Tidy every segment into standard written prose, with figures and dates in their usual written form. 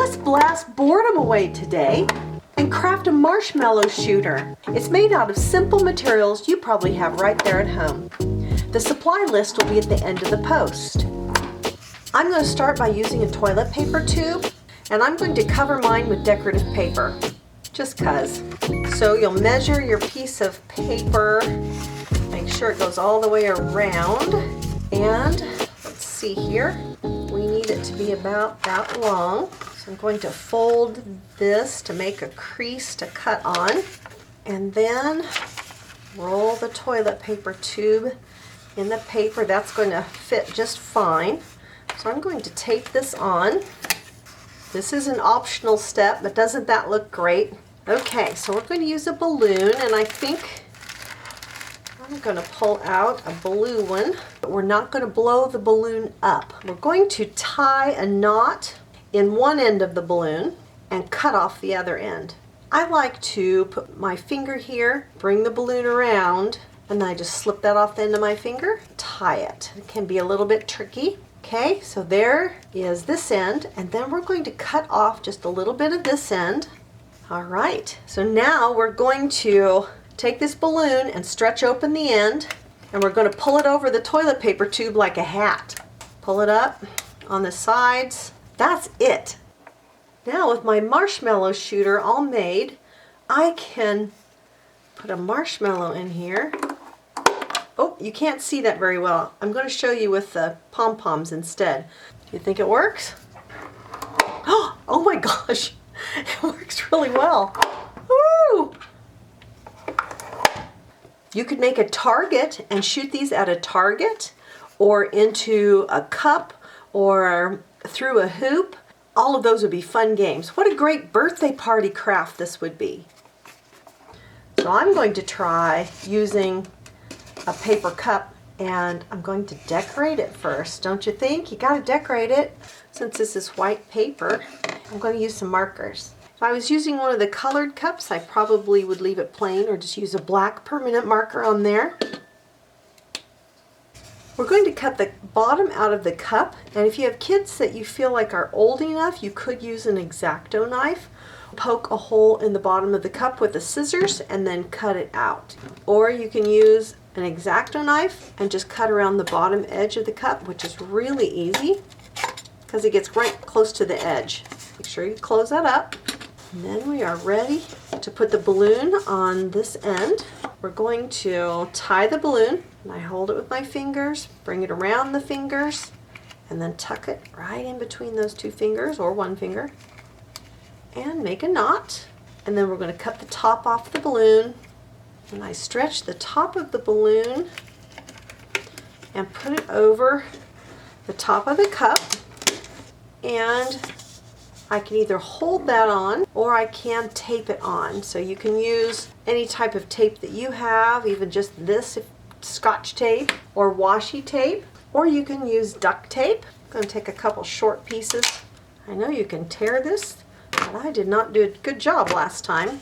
let's blast boredom away today and craft a marshmallow shooter. It's made out of simple materials you probably have right there at home. The supply list will be at the end of the post. I'm going to start by using a toilet paper tube, and I'm going to cover mine with decorative paper, just 'cause. So you'll measure your piece of paper, make sure it goes all the way around, and let's see here, we need it to be about that long. So I'm going to fold this to make a crease to cut on, and then roll the toilet paper tube in the paper. That's going to fit just fine. So I'm going to tape this on. This is an optional step, but doesn't that look great? Okay, so we're going to use a balloon, and I think I'm going to pull out a blue one, but we're not going to blow the balloon up. We're going to tie a knot in one end of the balloon and cut off the other end. I like to put my finger here, bring the balloon around, and then I just slip that off the end of my finger, tie it. It can be a little bit tricky. Okay, so there is this end, and then we're going to cut off just a little bit of this end. All right, so now we're going to take this balloon and stretch open the end, and we're going to pull it over the toilet paper tube like a hat. Pull it up on the sides. That's it. Now with my marshmallow shooter all made, I can put a marshmallow in here. Oh, you can't see that very well. I'm going to show you with the pom-poms instead. Do you think it works? Oh my gosh, it works really well. Woo! You could make a target and shoot these at a target or into a cup or through a hoop. All of those would be fun games. What a great birthday party craft this would be. So I'm going to try using a paper cup, and I'm going to decorate it first. Don't you think? You gotta decorate it. Since this is white paper, I'm going to use some markers. If I was using one of the colored cups, I probably would leave it plain or just use a black permanent marker on there. We're going to cut the bottom out of the cup, and if you have kids that you feel like are old enough, you could use an X-Acto knife. Poke a hole in the bottom of the cup with the scissors and then cut it out. Or you can use an X-Acto knife and just cut around the bottom edge of the cup, which is really easy because it gets right close to the edge. Make sure you close that up. And then we are ready to put the balloon on this end. We're going to tie the balloon, and I hold it with my fingers, bring it around the fingers, and then tuck it right in between those two fingers or one finger and make a knot. And then we're going to cut the top off the balloon, and I stretch the top of the balloon and put it over the top of the cup, and I can either hold that on or I can tape it on. So you can use any type of tape that you have, even just this Scotch tape or washi tape, or you can use duct tape. I'm going to take a couple short pieces. I know you can tear this, but I did not do a good job last time.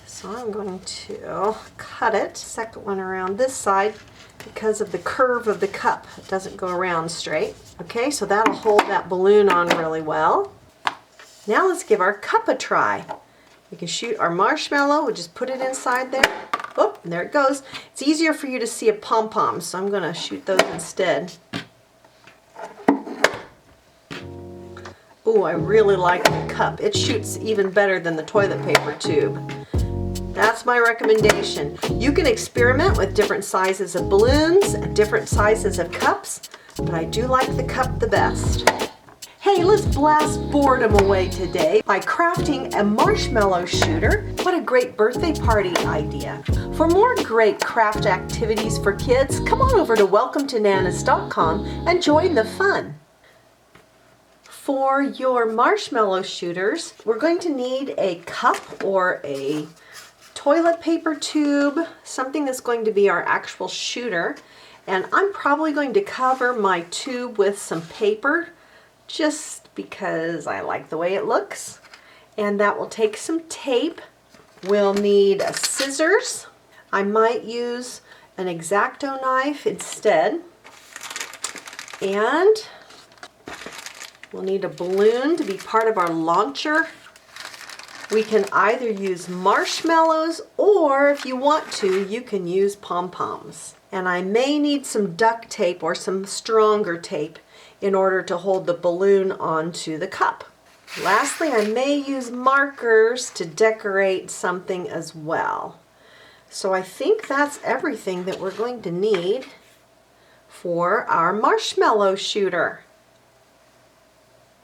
So I'm going to cut it, second one around this side because of the curve of the cup. It doesn't go around straight. Okay, so that'll hold that balloon on really well. Now let's give our cup a try. We can shoot our marshmallow. We'll just put it inside there. Oh, and there it goes. It's easier for you to see a pom-pom, so I'm going to shoot those instead. Oh, I really like the cup. It shoots even better than the toilet paper tube. That's my recommendation. You can experiment with different sizes of balloons and different sizes of cups, but I do like the cup the best. Hey, let's blast boredom away today by crafting a marshmallow shooter. What a great birthday party idea. For more great craft activities for kids, come on over to welcometananas.com and join the fun. For your marshmallow shooters, we're going to need a cup or a toilet paper tube, something that's going to be our actual shooter. And I'm probably going to cover my tube with some paper just because I like the way it looks. And that will take some tape. We'll need scissors. I might use an X-Acto knife instead. And We'll need a balloon to be part of our launcher. We can either use marshmallows, or if you want to, you can use pom-poms. And I may need some duct tape or some stronger tape in order to hold the balloon onto the cup. Lastly, I may use markers to decorate something as well. So I think that's everything that we're going to need for our marshmallow shooter.